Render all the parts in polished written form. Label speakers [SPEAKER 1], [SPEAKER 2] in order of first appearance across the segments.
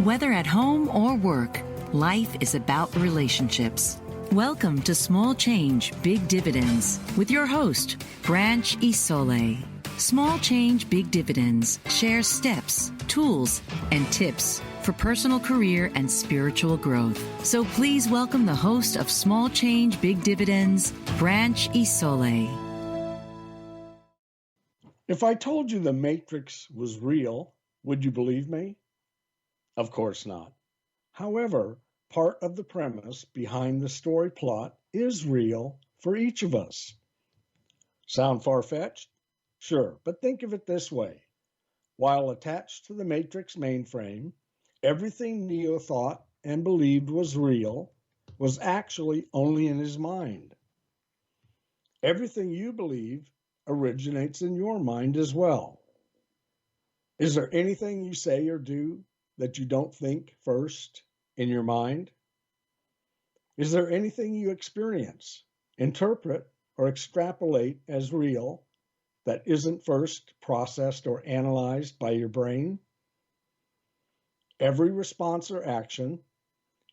[SPEAKER 1] Whether at home or work, life is about relationships. Welcome to Small Change, Big Dividends with your host, Branch Isole. Small Change, Big Dividends shares steps, tools, and tips for personal career and spiritual growth. So please welcome the host of Small Change, Big Dividends, Branch Isole.
[SPEAKER 2] If I told you the Matrix was real, would you believe me? Of course not. However, part of the premise behind the story plot is real for each of us. Sound far-fetched? Sure, but think of it this way. While attached to the Matrix mainframe, everything Neo thought and believed was real was actually only in his mind. Everything you believe originates in your mind as well. Is there anything you say or do that you don't think first in your mind? Is there anything you experience, interpret, or extrapolate as real that isn't first processed or analyzed by your brain? Every response or action,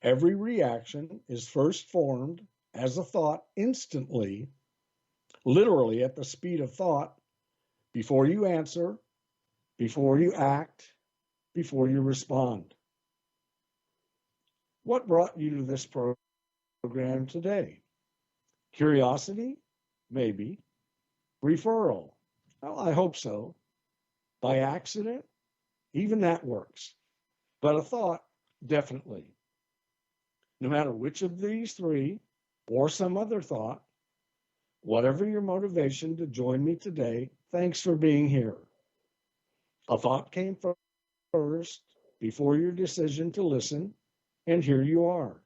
[SPEAKER 2] every reaction is first formed as a thought instantly, literally at the speed of thought, before you answer, before you act, before you respond. What brought you to this program today? Curiosity? Maybe. Referral? Well, I hope so. By accident? Even that works. But a thought? Definitely. No matter which of these three, or some other thought, whatever your motivation to join me today, thanks for being here. A thought came first before your decision to listen, and here you are.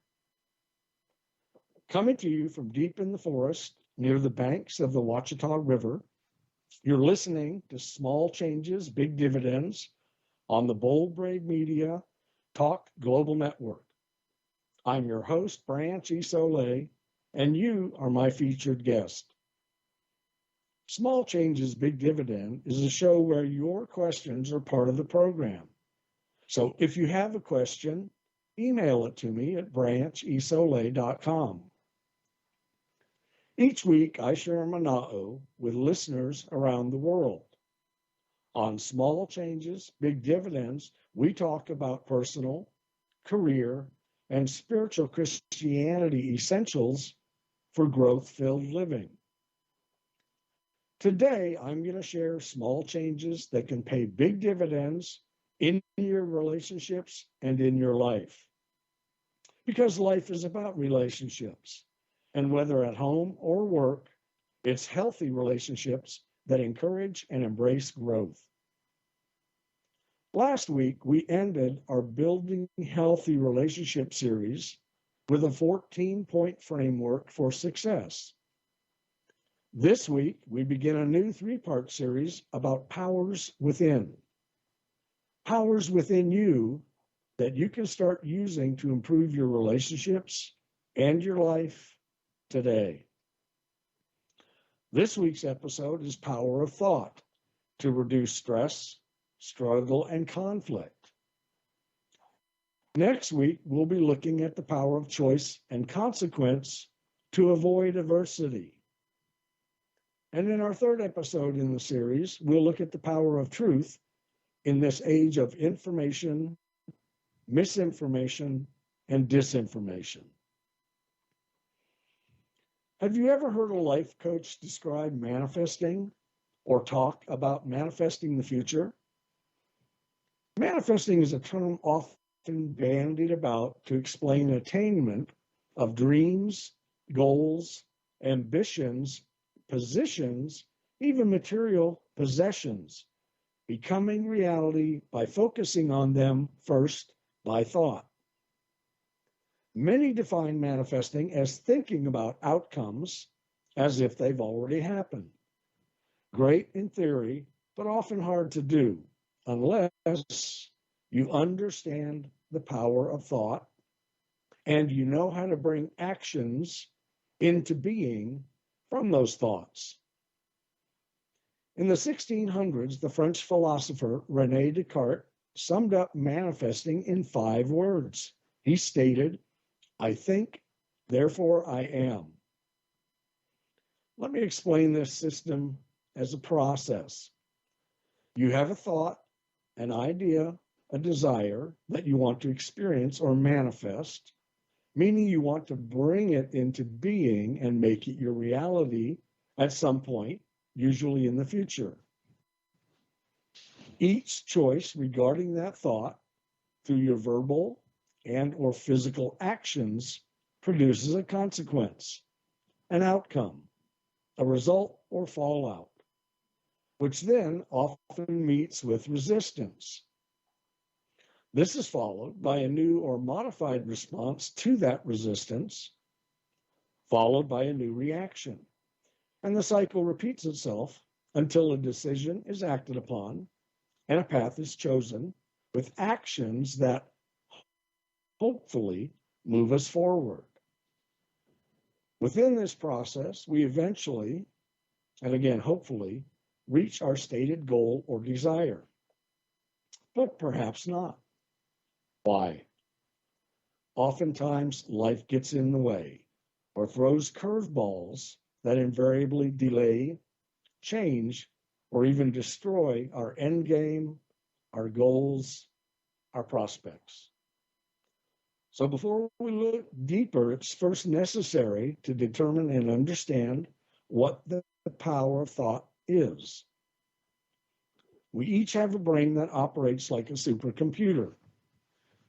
[SPEAKER 2] Coming to you from deep in the forest near the banks of the Ouachita River, you're listening to Small Changes, Big Dividends on the Bold Brave Media Talk Global Network. I'm your host, Branch Isole, and you are my featured guest. Small Changes, Big Dividend is a show where your questions are part of the program. So if you have a question, email it to me at branchisole.com. Each week, I share mana'o with listeners around the world. On Small Changes, Big Dividends, we talk about personal, career, and spiritual Christianity essentials for growth-filled living. Today, I'm going to share small changes that can pay big dividends in your relationships and in your life. Because life is about relationships. And whether at home or work, it's healthy relationships that encourage and embrace growth. Last week, we ended our Building Healthy Relationship series with a 14-point framework for success. This week, we begin a new 3-part series about powers within. Powers within you that you can start using to improve your relationships and your life today. This week's episode is Power of Thought to reduce stress, struggle, and conflict. Next week, we'll be looking at the power of choice and consequence to avoid adversity. And in our third episode in the series, we'll look at the power of truth in this age of information, misinformation, and disinformation. Have you ever heard a life coach describe manifesting or talk about manifesting the future? Manifesting is a term often bandied about to explain attainment of dreams, goals, ambitions, positions, even material possessions, becoming reality by focusing on them first by thought. Many define manifesting as thinking about outcomes as if they've already happened. Great in theory, but often hard to do unless you understand the power of thought and you know how to bring actions into being from those thoughts. In the 1600s, the French philosopher René Descartes summed up manifesting in 5 words. He stated, I think, therefore I am. Let me explain this system as a process. You have a thought, an idea, a desire that you want to experience or manifest, meaning you want to bring it into being and make it your reality at some point, usually in the future. Each choice regarding that thought through your verbal and or physical actions produces a consequence, an outcome, a result or fallout, which then often meets with resistance. This is followed by a new or modified response to that resistance, followed by a new reaction. And the cycle repeats itself until a decision is acted upon and a path is chosen with actions that hopefully move us forward. Within this process, we eventually, and again, hopefully, reach our stated goal or desire. But perhaps not. Why? Oftentimes, life gets in the way or throws curveballs that invariably delay, change, or even destroy our end game, our goals, our prospects. So before we look deeper, it's first necessary to determine and understand what the power of thought is. We each have a brain that operates like a supercomputer.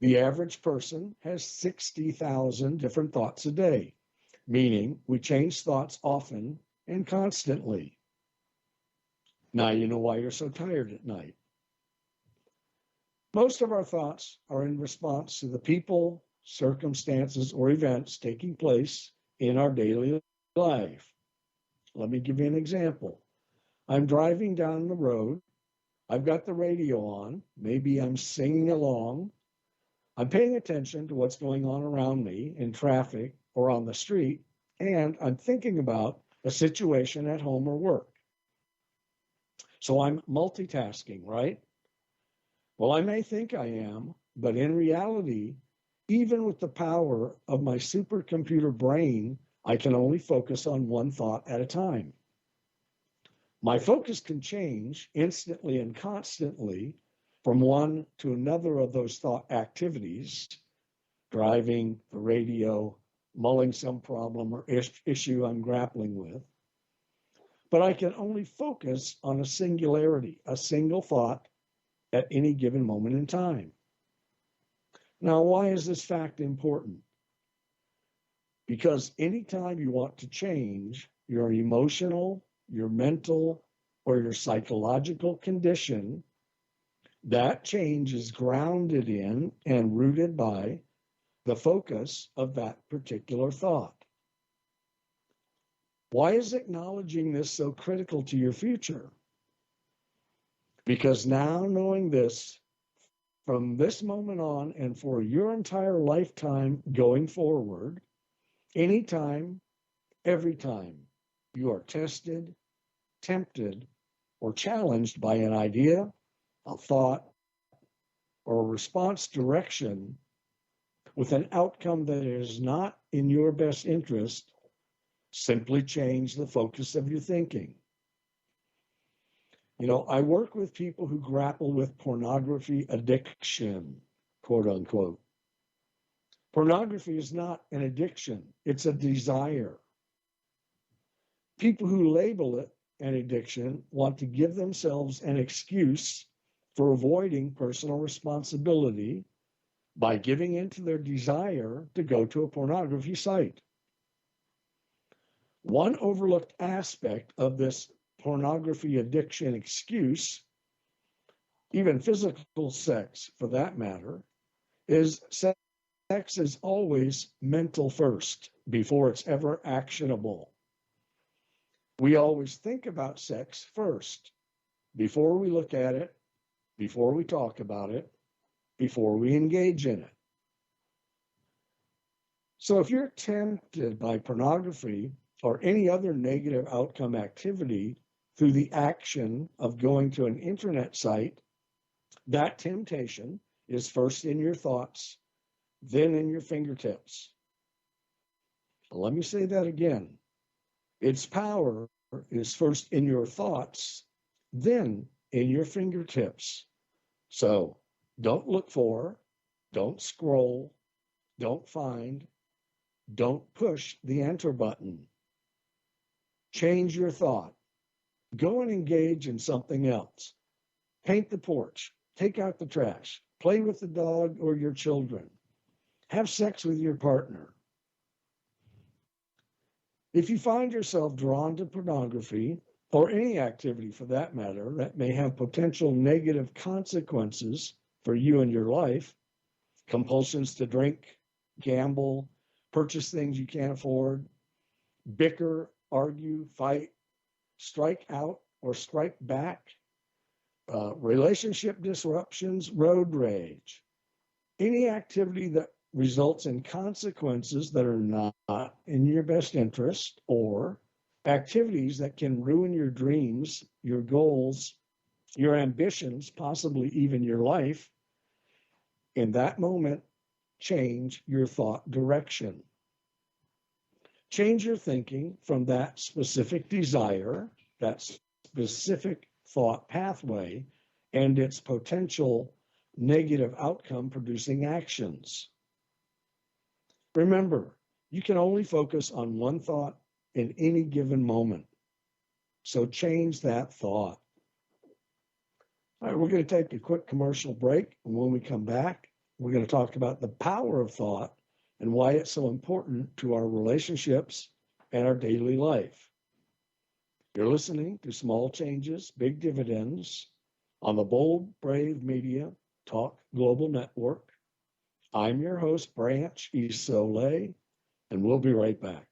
[SPEAKER 2] The average person has 60,000 different thoughts a day, meaning we change thoughts often and constantly. Now you know why you're so tired at night. Most of our thoughts are in response to the people, circumstances, or events taking place in our daily life. Let me give you an example. I'm driving down the road. I've got the radio on. Maybe I'm singing along. I'm paying attention to what's going on around me in traffic or on the street, and I'm thinking about a situation at home or work. So I'm multitasking, right? Well, I may think I am, but in reality, even with the power of my supercomputer brain, I can only focus on one thought at a time. My focus can change instantly and constantly from one to another of those thought activities, driving, the radio, mulling some problem or issue I'm grappling with. But I can only focus on a singularity, a single thought at any given moment in time. Now, why is this fact important? Because anytime you want to change your emotional, your mental, or your psychological condition, that change is grounded in and rooted by the focus of that particular thought. Why is acknowledging this so critical to your future? Because now knowing this, from this moment on and for your entire lifetime going forward, anytime, every time you are tested, tempted, or challenged by an idea, a thought, or a response direction with an outcome that is not in your best interest, simply change the focus of your thinking. You know, I work with people who grapple with pornography addiction, quote unquote. Pornography is not an addiction, it's a desire. People who label it an addiction want to give themselves an excuse for avoiding personal responsibility by giving in to their desire to go to a pornography site. One overlooked aspect of this pornography addiction excuse, even physical sex for that matter, is sex is always mental first before it's ever actionable. We always think about sex first before we look at it, before we talk about it, before we engage in it. So if you're tempted by pornography or any other negative outcome activity through the action of going to an internet site, That temptation is first in your thoughts, then in your fingertips. Let me say that again. Its power is first in your thoughts, then in your fingertips. So don't look for, don't scroll, don't find, don't push the enter button. Change your thought. Go and engage in something else. Paint the porch, take out the trash, play with the dog or your children, have sex with your partner. If you find yourself drawn to pornography, or any activity for that matter, that may have potential negative consequences for you and your life, compulsions to drink, gamble, purchase things you can't afford, bicker, argue, fight, strike out or strike back, relationship disruptions, road rage, any activity that results in consequences that are not in your best interest, or activities that can ruin your dreams, your goals, your ambitions, possibly even your life, in that moment, change your thought direction. Change your thinking from that specific desire, that specific thought pathway, and its potential negative outcome producing actions. Remember, you can only focus on one thought in any given moment. So change that thought. All right, we're going to take a quick commercial break. And when we come back, we're going to talk about the power of thought and why it's so important to our relationships and our daily life. You're listening to Small Changes, Big Dividends on the Bold, Brave Media Talk Global Network. I'm your host, Branch Isole, and we'll be right back.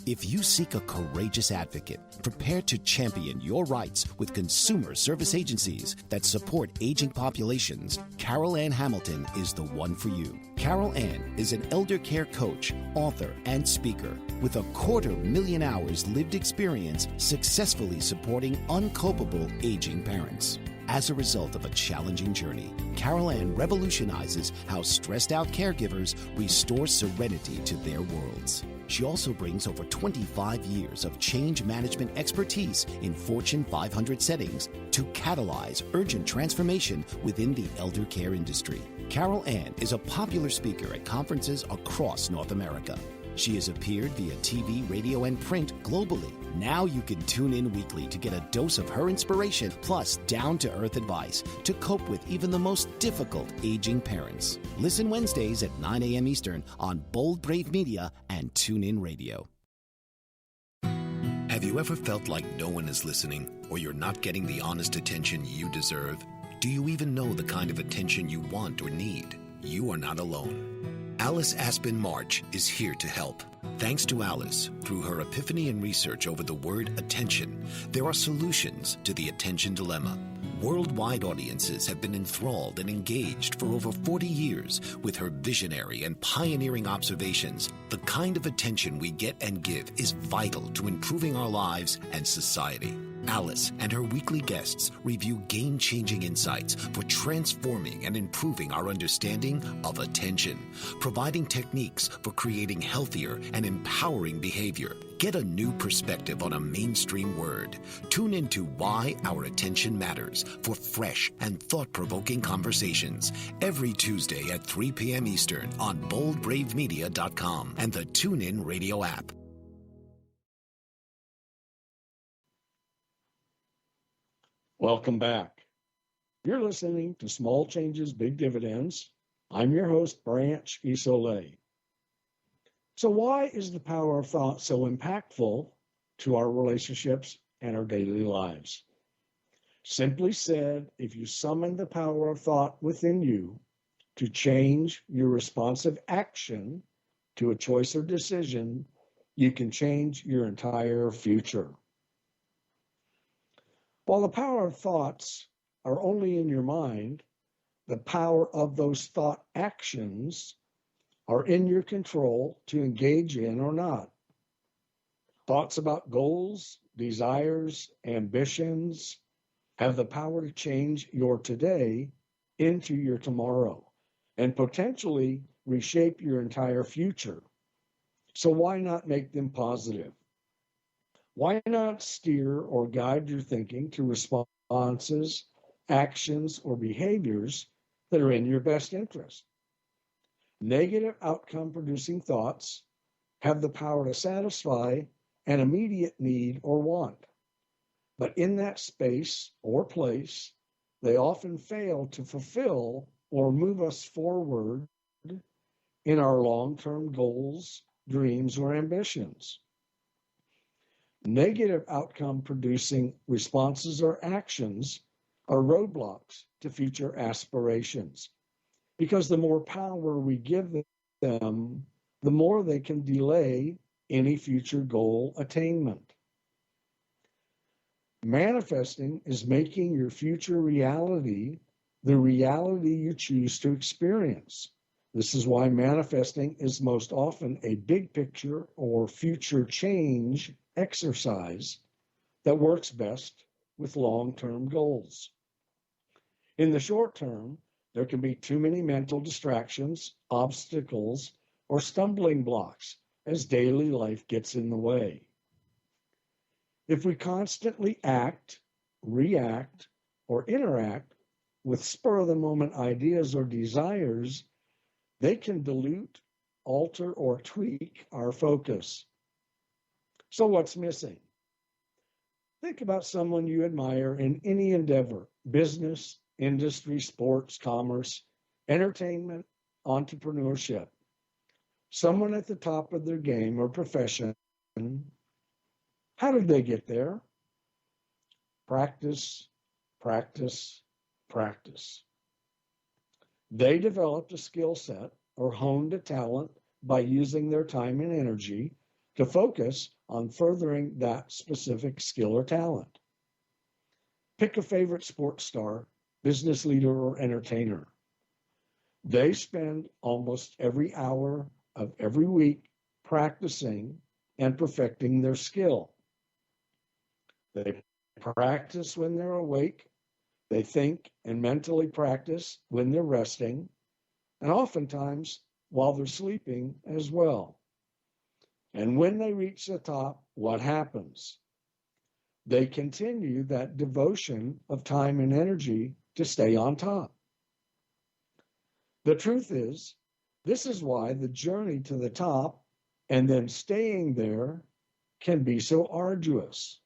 [SPEAKER 3] If you seek a courageous advocate prepared to champion your rights with consumer service agencies that support aging populations, Carol Ann Hamilton is the one for you. Carol Ann is an elder care coach, author, and speaker with 250,000 hours lived experience successfully supporting uncopable aging parents. As a result of a challenging journey, Carol Ann revolutionizes how stressed out caregivers restore serenity to their worlds. She also brings over 25 years of change management expertise in Fortune 500 settings to catalyze urgent transformation within the elder care industry. Carol Ann is a popular speaker at conferences across North America. She has appeared via TV, radio, and print globally. Now you can tune in weekly to get a dose of her inspiration plus down-to-earth advice to cope with even the most difficult aging parents. Listen Wednesdays at 9 a.m. Eastern on Bold Brave Media and TuneIn Radio. Have you ever felt like no one is listening or you're not getting the honest attention you deserve? Do you even know the kind of attention you want or need? You are not alone. Alice Aspen March is here to help. Thanks to Alice, through her epiphany and research over the word attention, there are solutions to the attention dilemma. Worldwide audiences have been enthralled and engaged for over 40 years with her visionary and pioneering observations. The kind of attention we get and give is vital to improving our lives and society. Alice and her weekly guests review game-changing insights for transforming and improving our understanding of attention, providing techniques for creating healthier and empowering behavior. Get a new perspective on a mainstream word. Tune into Why Our Attention Matters for fresh and thought-provoking conversations every Tuesday at 3 p.m. Eastern on boldbravemedia.com and the TuneIn Radio app.
[SPEAKER 2] Welcome back. You're listening to Small Changes, Big Dividends. I'm your host, Branch Isole. So why is the power of thought so impactful to our relationships and our daily lives? Simply said, if you summon the power of thought within you to change your responsive action to a choice or decision, you can change your entire future. While the power of thoughts are only in your mind, the power of those thought actions are in your control to engage in or not. Thoughts about goals, desires, ambitions, have the power to change your today into your tomorrow and potentially reshape your entire future. So why not make them positive? Why not steer or guide your thinking to responses, actions, or behaviors that are in your best interest? Negative outcome producing thoughts have the power to satisfy an immediate need or want. But in that space or place, they often fail to fulfill or move us forward in our long term goals, dreams, or ambitions. Negative outcome producing responses or actions are roadblocks to future aspirations because the more power we give them, the more they can delay any future goal attainment. Manifesting is making your future reality the reality you choose to experience. This is why manifesting is most often a big picture or future change exercise that works best with long-term goals. In the short term, there can be too many mental distractions, obstacles, or stumbling blocks as daily life gets in the way. If we constantly act, react, or interact with spur of the moment ideas or desires, they can dilute, alter, or tweak our focus. So, what's missing? Think about someone you admire in any endeavor: business, industry, sports, commerce, entertainment, entrepreneurship. Someone at the top of their game or profession. How did they get there? Practice, practice, practice. They developed a skill set or honed a talent by using their time and energy to focus on furthering that specific skill or talent. Pick a favorite sports star, business leader, or entertainer. They spend almost every hour of every week practicing and perfecting their skill. They practice when they're awake. They think and mentally practice when they're resting, and oftentimes while they're sleeping as well. And when they reach the top, what happens? They continue that devotion of time and energy to stay on top. The truth is, this is why the journey to the top and then staying there can be so arduous.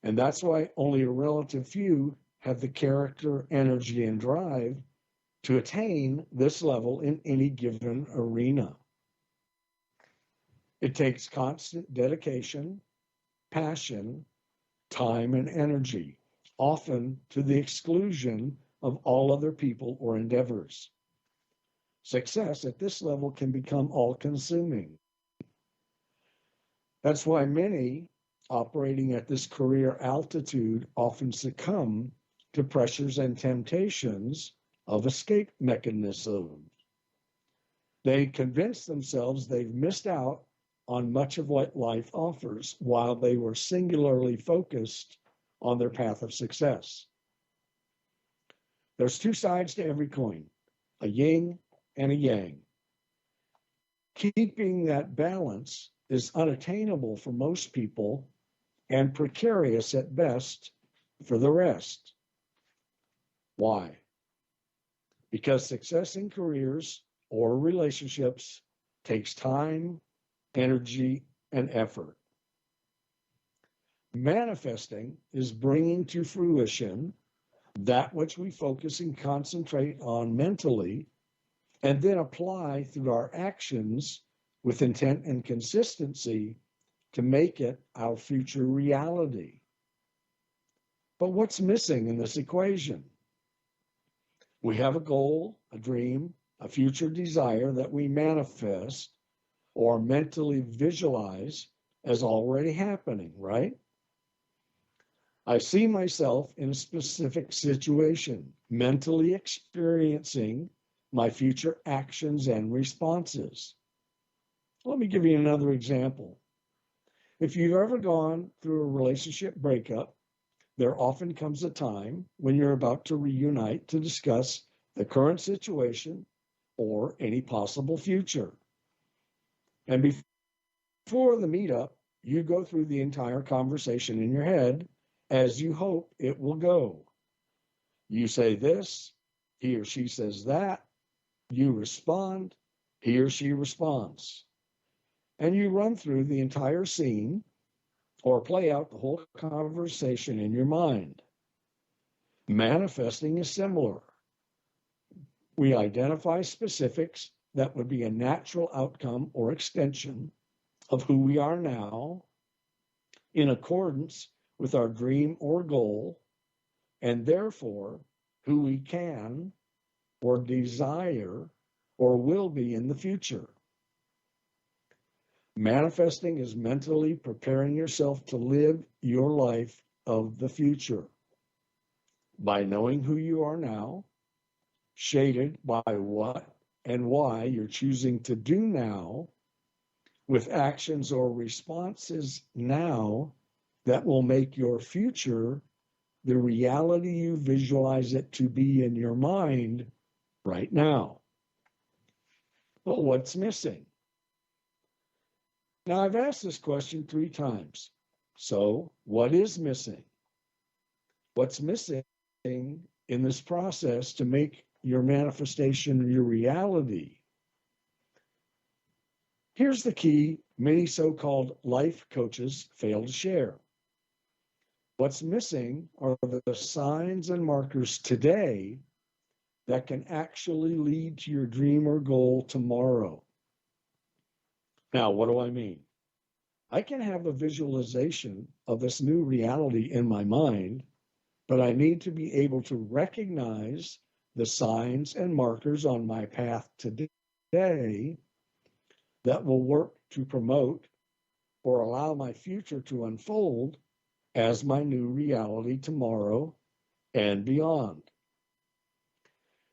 [SPEAKER 2] And that's why only a relative few have the character, energy, and drive to attain this level in any given arena. It takes constant dedication, passion, time, and energy, often to the exclusion of all other people or endeavors. Success at this level can become all-consuming. That's why many operating at this career altitude often succumb to pressures and temptations of escape mechanisms. They convince themselves they've missed out on much of what life offers while they were singularly focused on their path of success. There's two sides to every coin, a yin and a yang. Keeping that balance is unattainable for most people and precarious at best for the rest. Why? Because success in careers or relationships takes time, energy, and effort. Manifesting is bringing to fruition that which we focus and concentrate on mentally and then apply through our actions with intent and consistency to make it our future reality. But what's missing in this equation? We have a goal, a dream, a future desire that we manifest or mentally visualize as already happening, right? I see myself in a specific situation, mentally experiencing my future actions and responses. Let me give you another example. If you've ever gone through a relationship breakup, there often comes a time when you're about to reunite to discuss the current situation or any possible future. And before the meetup, you go through the entire conversation in your head as you hope it will go. You say this, he or she says that, you respond, he or she responds. And you run through the entire scene or play out the whole conversation in your mind. Manifesting is similar. We identify specifics that would be a natural outcome or extension of who we are now in accordance with our dream or goal, and therefore who we can or desire or will be in the future. Manifesting is mentally preparing yourself to live your life of the future by knowing who you are now, shaded by what and why you're choosing to do now, with actions or responses now that will make your future the reality you visualize it to be in your mind right now. But what's missing? Now, I've asked this question 3 times. So, what is missing? What's missing in this process to make your manifestation your reality? Here's the key many so-called life coaches fail to share. What's missing are the signs and markers today that can actually lead to your dream or goal tomorrow. Now, what do I mean? I can have a visualization of this new reality in my mind, but I need to be able to recognize the signs and markers on my path today that will work to promote or allow my future to unfold as my new reality tomorrow and beyond.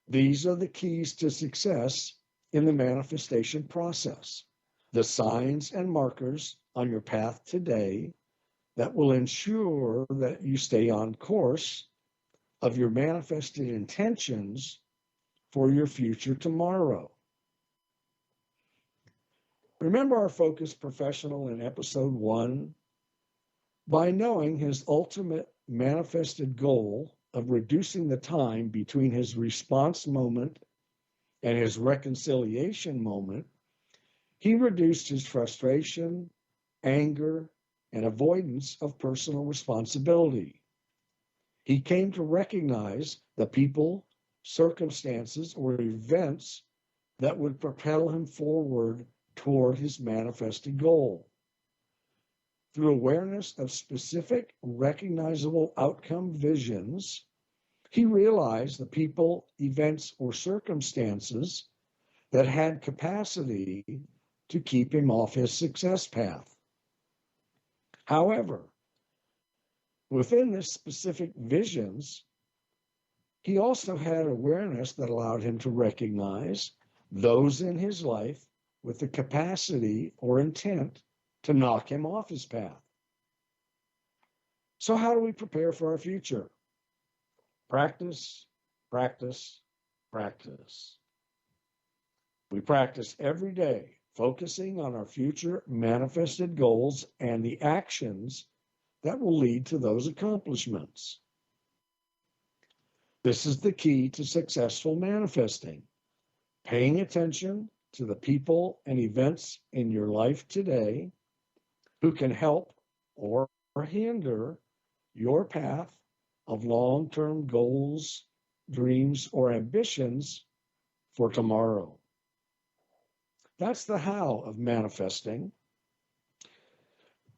[SPEAKER 2] These are the keys to success in the manifestation process. The signs and markers on your path today that will ensure that you stay on course of your manifested intentions for your future tomorrow. Remember our focus professional in episode 1? By knowing his ultimate manifested goal of reducing the time between his response moment and his reconciliation moment, he reduced his frustration, anger, and avoidance of personal responsibility. He came to recognize the people, circumstances, or events that would propel him forward toward his manifested goal. Through awareness of specific, recognizable outcome visions, he realized the people, events, or circumstances that had capacity to keep him off his success path. However, within this specific visions, he also had awareness that allowed him to recognize those in his life with the capacity or intent to knock him off his path. So how do we prepare for our future? Practice, practice, practice. We practice every day, focusing on our future manifested goals and the actions that will lead to those accomplishments. This is the key to successful manifesting. Paying attention to the people and events in your life today who can help or hinder your path of long-term goals, dreams, or ambitions for tomorrow. That's the how of manifesting.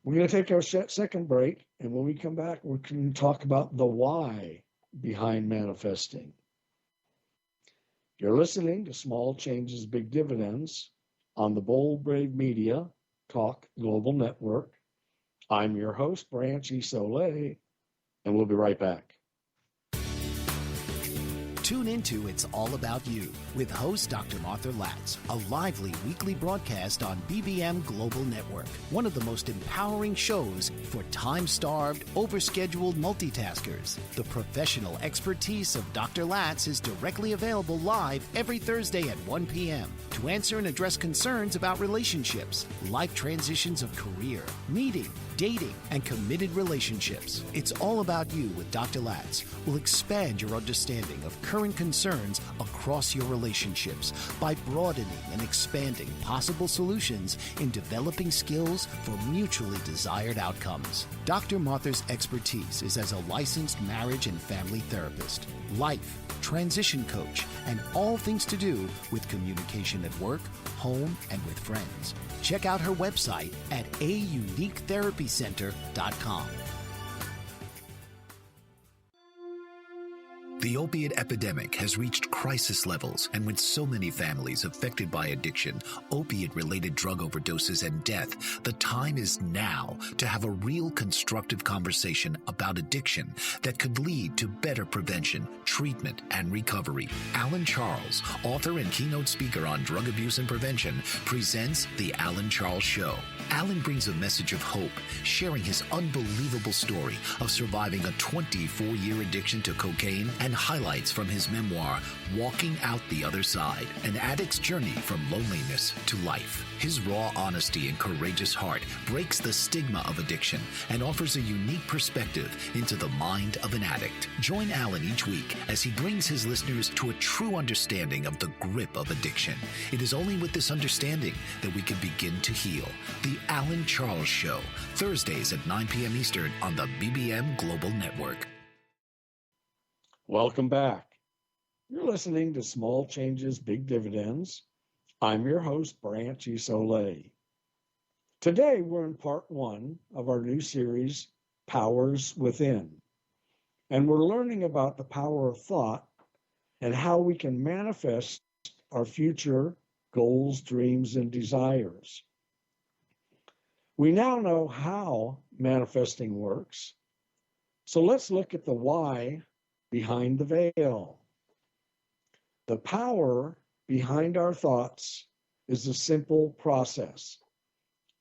[SPEAKER 2] We're going to take our second break, and when we come back, we're going to talk about the why behind manifesting. You're listening to Small Changes, Big Dividends on the Bold Brave Media Talk Global Network. I'm your host, Branch Isole, and we'll be right back.
[SPEAKER 3] Tune into It's All About You with host Dr. Martha Latz, a lively weekly broadcast on BBM Global Network, one of the most empowering shows for time-starved, overscheduled multitaskers. The professional expertise of Dr. Latz is directly available live every Thursday at 1 p.m. to answer and address concerns about relationships, life transitions of career, meeting, dating, and committed relationships. It's All About You with Dr. Latz will expand your understanding of current concerns across your relationships by broadening and expanding possible solutions in developing skills for mutually desired outcomes. Dr. Martha's expertise is as a licensed marriage and family therapist, life, transition coach, and all things to do with communication at work, home, and with friends. Check out her website at auniquetherapycenter.com. The opiate epidemic has reached crisis levels, and with so many families affected by addiction, opiate-related drug overdoses, and death, the time is now to have a real constructive conversation about addiction that could lead to better prevention, treatment, and recovery. Alan Charles, author and keynote speaker on drug abuse and prevention, presents The Alan Charles Show. Alan brings a message of hope, sharing his unbelievable story of surviving a 24-year addiction to cocaine and highlights from his memoir, Walking Out the Other Side, an addict's journey from loneliness to life. His raw honesty and courageous heart breaks the stigma of addiction and offers a unique perspective into the mind of an addict. Join Alan each week as he brings his listeners to a true understanding of the grip of addiction. It is only with this understanding that we can begin to heal. The Alan Charles Show, Thursdays at 9 p.m. Eastern on the BBM Global Network.
[SPEAKER 2] Welcome back. You're listening to Small Changes, Big Dividends. I'm your host, Branch Isole. Today, we're in part 1 of our new series, Powers Within. And we're learning about the power of thought and how we can manifest our future goals, dreams, and desires. We now know how manifesting works. So let's look at the why behind the veil. The power behind our thoughts is a simple process.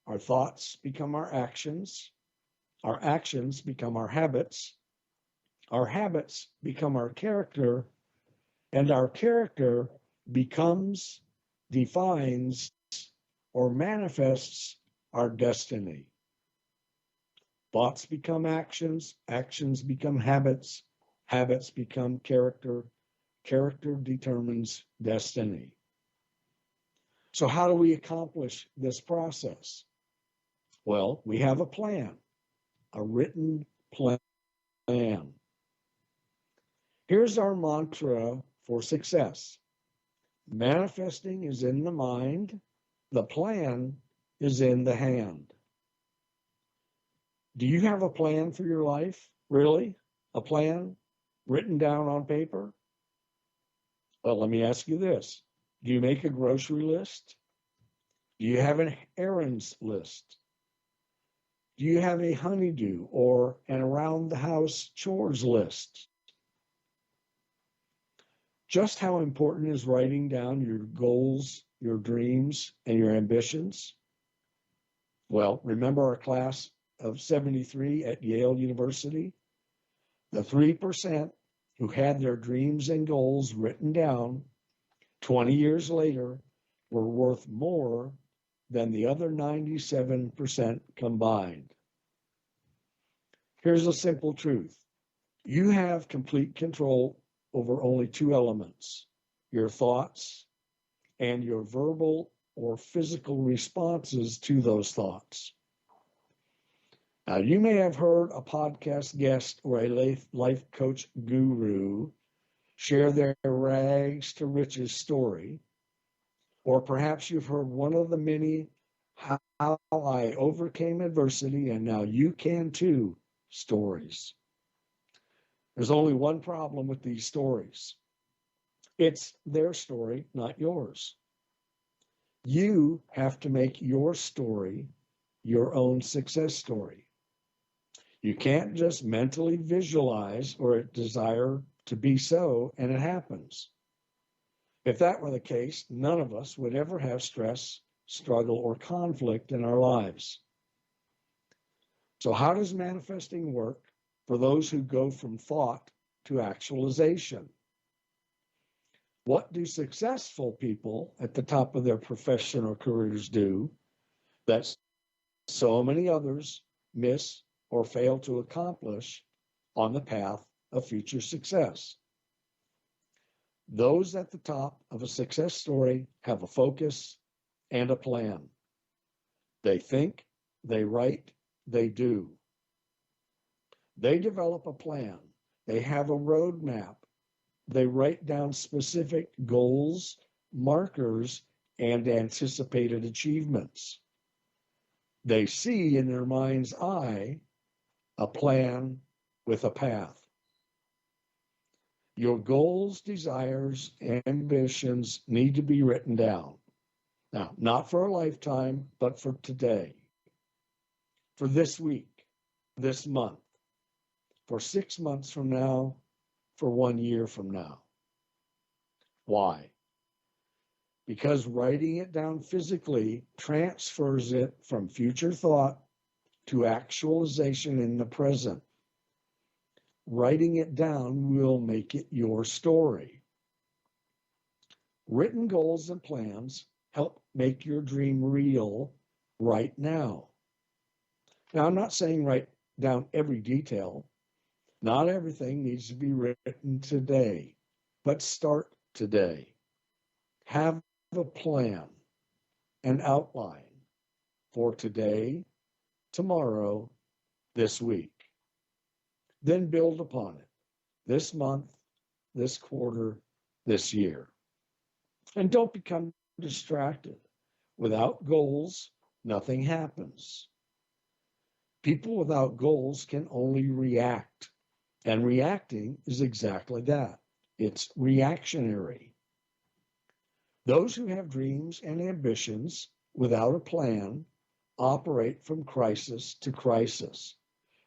[SPEAKER 2] Our thoughts become our actions become our habits become our character, and our character becomes, defines, or manifests our destiny. Thoughts become actions become habits become character determines destiny. So how do we accomplish this process? Well, we have a plan, a written plan. Here's our mantra for success. Manifesting is in the mind, the plan is in the hand. Do you have a plan for your life? Really? A plan written down on paper? Well, let me ask you this. Do you make a grocery list? Do you have an errands list? Do you have a honeydew or an around the house chores list? Just how important is writing down your goals, your dreams, and your ambitions? Well, remember our class of 73 at Yale University? The 3% who had their dreams and goals written down 20 years later were worth more than the other 97% combined. Here's a simple truth. You have complete control over only 2 elements, your thoughts and your verbal or physical responses to those thoughts. Now, you may have heard a podcast guest or a life coach guru share their rags to riches story, or perhaps you've heard one of the many how I overcame adversity and now you can too stories. There's only one problem with these stories. It's their story, not yours. You have to make your story your own success story. You can't just mentally visualize or desire to be so, and it happens. If that were the case, none of us would ever have stress, struggle, or conflict in our lives. So, how does manifesting work for those who go from thought to actualization? What do successful people at the top of their professional careers do that so many others miss or fail to accomplish on the path of future success? Those at the top of a success story have a focus and a plan. They think, they write, they do. They develop a plan. They have a roadmap. They write down specific goals, markers, and anticipated achievements. They see in their mind's eye a plan with a path. Your goals, desires, and ambitions need to be written down. Now, not for a lifetime, but for today, for this week, this month, for 6 months from now, for 1 year from now. Why? Because writing it down physically transfers it from future thought to actualization in the present. Writing it down will make it your story. Written goals and plans help make your dream real right now. Now, I'm not saying write down every detail. Not everything needs to be written today, but start today. Have a plan, an outline for today, tomorrow, this week. Then build upon it this month, this quarter, this year. And don't become distracted. Without goals, nothing happens. People without goals can only react. And reacting is exactly that. It's reactionary. Those who have dreams and ambitions without a plan operate from crisis to crisis,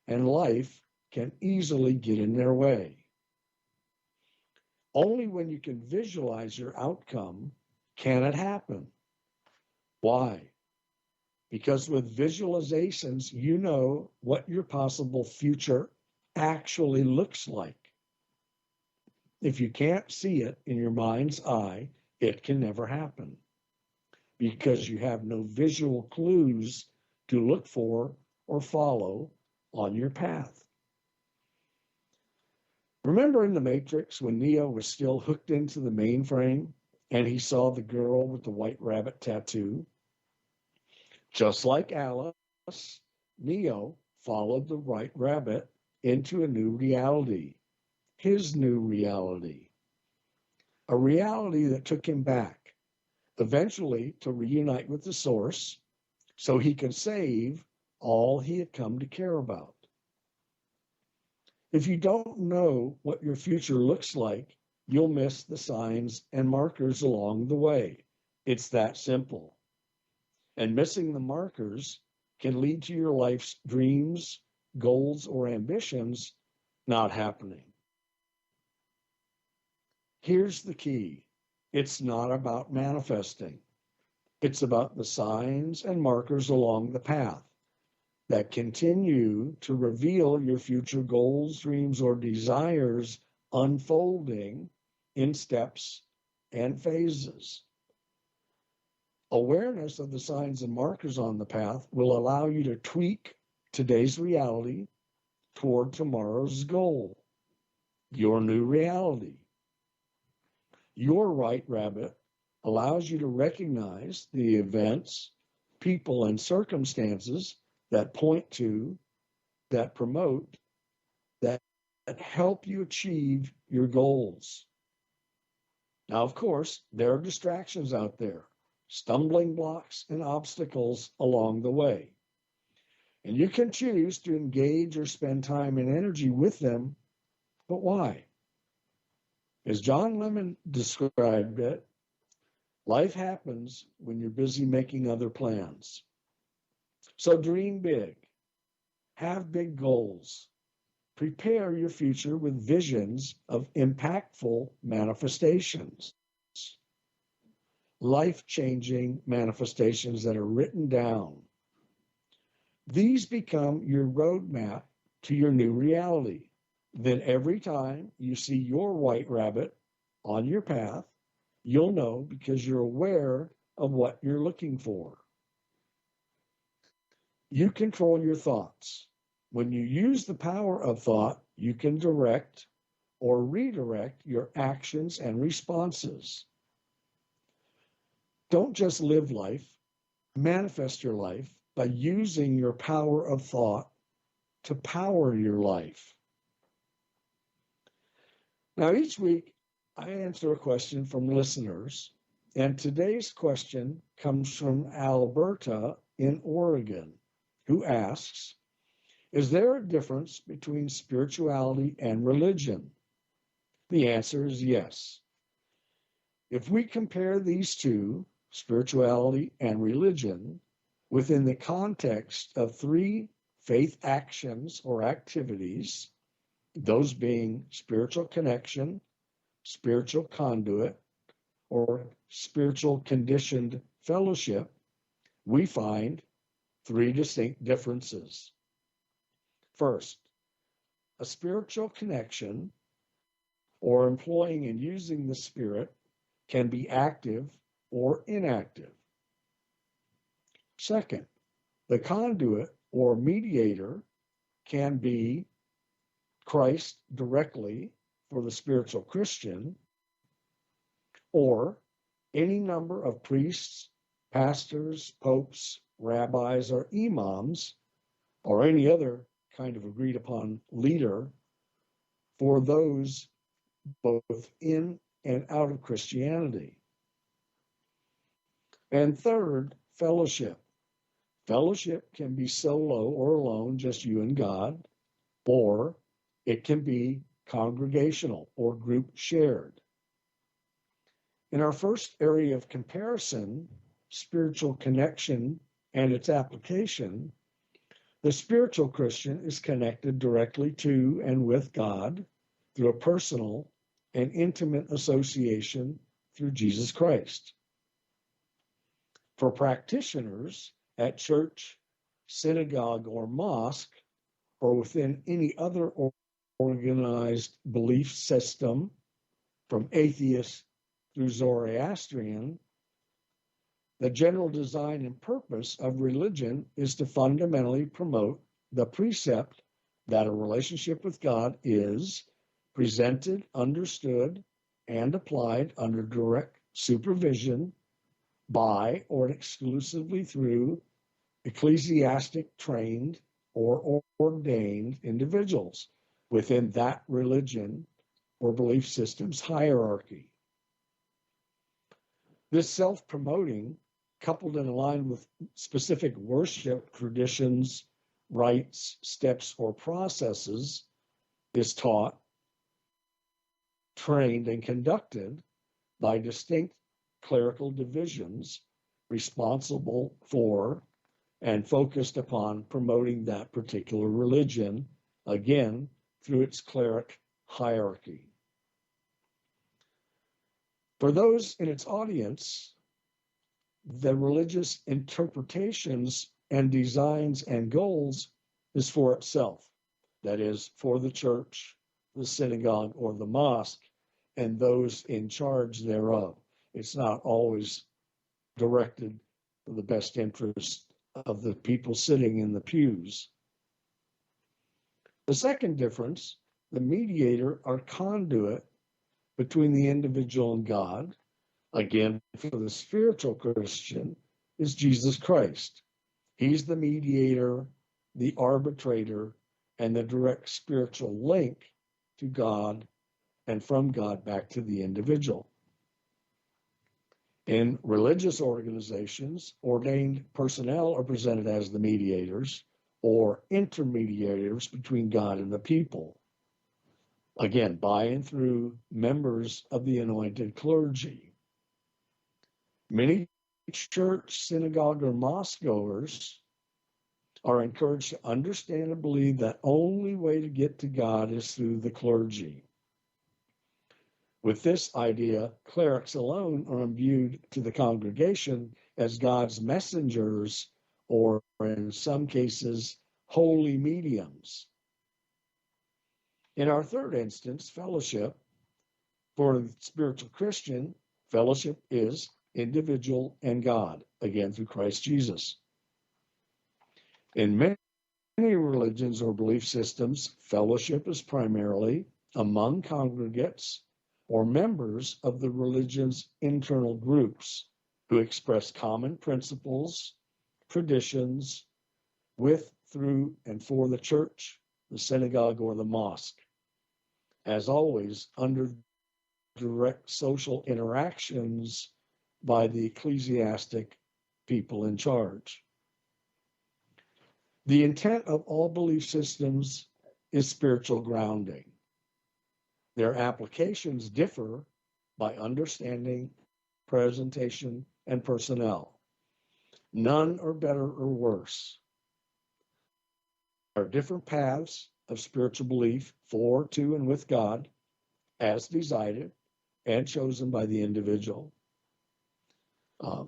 [SPEAKER 2] and life can easily get in their way. Only when you can visualize your outcome can it happen. Why? Because with visualizations, you know what your possible future actually looks like. If you can't see it in your mind's eye, it can never happen because you have no visual clues to look for or follow on your path. Remember in The Matrix when Neo was still hooked into the mainframe and he saw the girl with the white rabbit tattoo? Just like Alice, Neo followed the white rabbit into a new reality, his new reality, a reality that took him back, eventually to reunite with the source so he could save all he had come to care about. If you don't know what your future looks like, you'll miss the signs and markers along the way. It's that simple. And missing the markers can lead to your life's dreams, goals, or ambitions not happening. Here's the key. It's not about manifesting. It's about the signs and markers along the path that continue to reveal your future goals, dreams, or desires unfolding in steps and phases. Awareness of the signs and markers on the path will allow you to tweak today's reality toward tomorrow's goal, your new reality. Your white rabbit allows you to recognize the events, people, and circumstances that point to, that promote, that help you achieve your goals. Now, of course, there are distractions out there, stumbling blocks and obstacles along the way. And you can choose to engage or spend time and energy with them, but why? As John Lemon described it, life happens when you're busy making other plans. So dream big, have big goals, prepare your future with visions of impactful manifestations, life-changing manifestations that are written down. These become your roadmap to your new reality. Then every time you see your white rabbit on your path, you'll know because you're aware of what you're looking for. You control your thoughts. When you use the power of thought, you can direct or redirect your actions and responses. Don't just live life, manifest your life by using your power of thought to power your life. Now, each week, I answer a question from listeners, and today's question comes from Alberta in Oregon, who asks, is there a difference between spirituality and religion? The answer is yes. If we compare these two, spirituality and religion, within the context of three faith actions or activities, those being spiritual connection, spiritual conduit, or spiritual conditioned fellowship, we find three distinct differences. First, a spiritual connection or employing and using the Spirit can be active or inactive. Second, the conduit or mediator can be Christ directly for the spiritual Christian, or any number of priests, pastors, popes, rabbis, or imams, or any other kind of agreed upon leader for those both in and out of Christianity. And third, fellowship. Fellowship can be solo or alone, just you and God, or it can be congregational or group shared. In our first area of comparison, spiritual connection and its application, the spiritual Christian is connected directly to and with God through a personal and intimate association through Jesus Christ. For practitioners at church, synagogue, or mosque, or within any other organized belief system, from atheist through Zoroastrian, the general design and purpose of religion is to fundamentally promote the precept that a relationship with God is presented, understood, and applied under direct supervision by or exclusively through ecclesiastic trained or ordained individuals within that religion or belief system's hierarchy. This self-promoting, coupled and aligned with specific worship traditions, rites, steps, or processes, is taught, trained, and conducted by distinct clerical divisions responsible for and focused upon promoting that particular religion, again, through its cleric hierarchy. For those in its audience, the religious interpretations and designs and goals is for itself. That is, for the church, the synagogue, or the mosque, and those in charge thereof. It's not always directed for the best interest of the people sitting in the pews. The second difference, the mediator or conduit between the individual and God, again, for the spiritual Christian, is Jesus Christ. He's the mediator, the arbitrator, and the direct spiritual link to God and from God back to the individual. In religious organizations, ordained personnel are presented as the mediators or intermediaries between God and the people. Again, by and through members of the anointed clergy. Many church, synagogue, or mosque goers are encouraged to understand and believe that only way to get to God is through the clergy. With this idea, clerics alone are imbued to the congregation as God's messengers, or in some cases, holy mediums. In our third instance, fellowship, for the spiritual Christian, fellowship is individual and God, again through Christ Jesus. In many religions or belief systems, fellowship is primarily among congregates or members of the religion's internal groups who express common principles, traditions, with, through, and for the church, the synagogue, or the mosque. As always, under direct social interactions by the ecclesiastic people in charge. The intent of all belief systems is spiritual grounding. Their applications differ by understanding, presentation, and personnel. None are better or worse. There are different paths of spiritual belief for, to, and with God, as decided and chosen by the individual.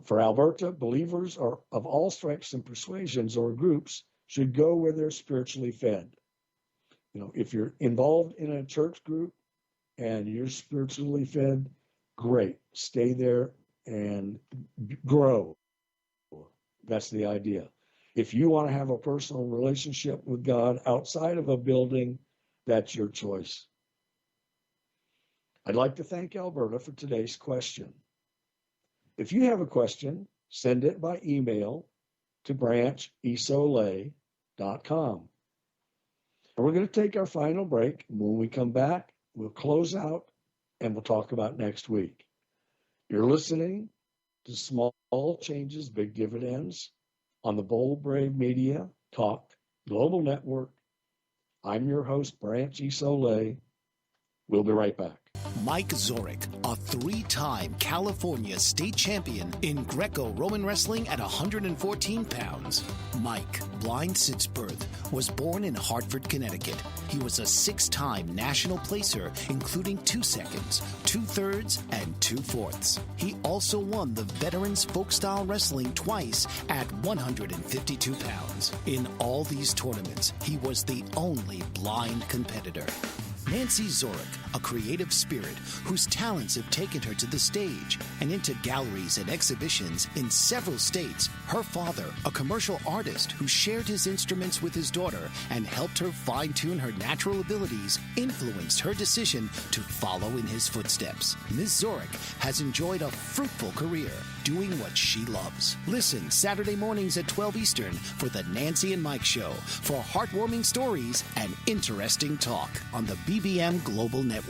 [SPEAKER 2] For Alberta, believers are of all stripes and persuasions or groups should go where they're spiritually fed. If you're involved in a church group and you're spiritually fed, great. Stay there and grow. That's the idea. If you want to have a personal relationship with God outside of a building, that's your choice. I'd like to thank Alberta for today's question. If you have a question, send it by email to branch@isole.com. And we're going to take our final break. When we come back, we'll close out and we'll talk about next week. You're listening to Small Changes, Big Dividends on the Bold Brave Media Talk Global Network. I'm your host, Branch Isole. We'll be right back.
[SPEAKER 3] Mike Zorek, a three-time California state champion in Greco-Roman wrestling at 114 pounds. Mike, blind since birth, was born in Hartford, Connecticut. He was a six-time national placer, including 2 seconds, 2/3, and 2/4. He also won the Veterans Folk-Style Wrestling twice at 152 pounds. In all these tournaments, he was the only blind competitor. Nancy Zorek, a creative spirit whose talents have taken her to the stage and into galleries and exhibitions in several states. Her father, a commercial artist who shared his instruments with his daughter and helped her fine-tune her natural abilities, influenced her decision to follow in his footsteps. Ms. Zorek has enjoyed a fruitful career doing what she loves. Listen Saturday mornings at 12 Eastern for the Nancy and Mike Show for heartwarming stories and interesting talk on the BBM Global Network.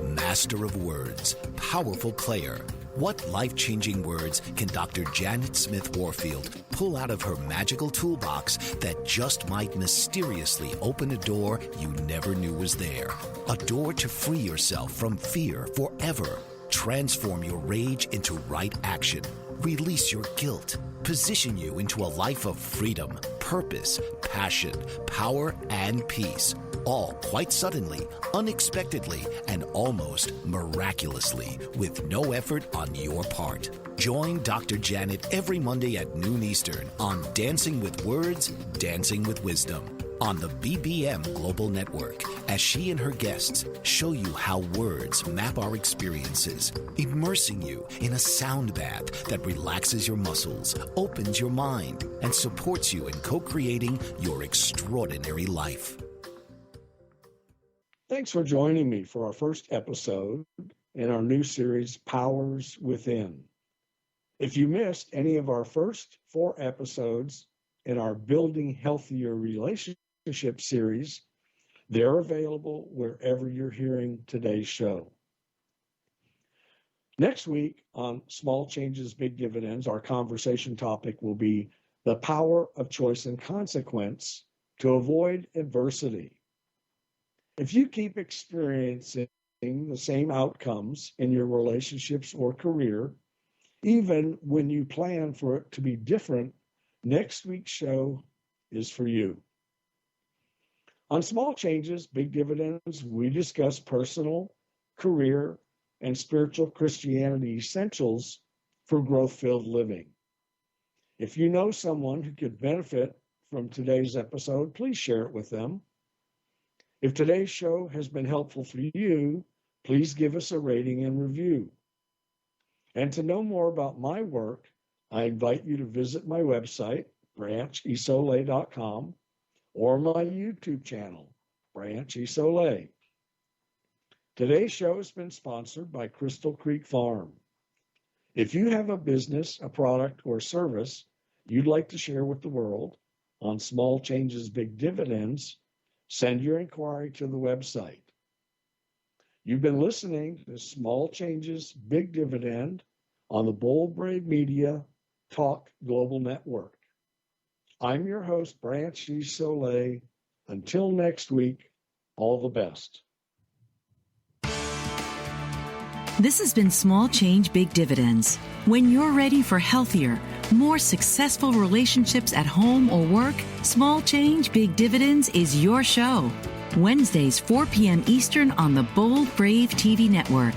[SPEAKER 3] Master of words, powerful player. What life-changing words can Dr. Janet Smith Warfield pull out of her magical toolbox that just might mysteriously open a door you never knew was there? A door to free yourself from fear forever. Transform your rage into right action. Release your guilt. Position you into a life of freedom, purpose, passion, power, and peace. All quite suddenly, unexpectedly, and almost miraculously, with no effort on your part. Join Dr. Janet every Monday at noon Eastern on Dancing with Words, Dancing with Wisdom on the BBM Global Network, as she and her guests show you how words map our experiences, immersing you in a sound bath that relaxes your muscles, opens your mind, and supports you in co-creating your extraordinary life.
[SPEAKER 2] Thanks for joining me for our first episode in our new series, Powers Within. If you missed any of our first 4 episodes in our Building Healthier Relationships series, they're available wherever you're hearing today's show. Next week on Small Changes, Big Dividends, our conversation topic will be the power of choice and consequence to avoid adversity. If you keep experiencing the same outcomes in your relationships or career, even when you plan for it to be different, Next week's show is for you. On Small Changes, Big Dividends, we discuss personal, career, and spiritual Christianity essentials for growth-filled living. If you know someone who could benefit from today's episode, please share it with them. If today's show has been helpful for you, please give us a rating and review. And to know more about my work, I invite you to visit my website, branchesole.com, or my YouTube channel, Branch Isole. Today's show has been sponsored by Crystal Creek Farm. If you have a business, a product, or service you'd like to share with the world on Small Changes, Big Dividends, send your inquiry to the website. You've been listening to Small Changes, Big Dividend on the Bold Brave Media Talk Global Network. I'm your host, Branch Isole. Until next week, all the best.
[SPEAKER 1] This has been Small Change, Big Dividends. When you're ready for healthier, more successful relationships at home or work, Small Change, Big Dividends is your show. Wednesdays, 4 p.m. Eastern on the Bold Brave TV network.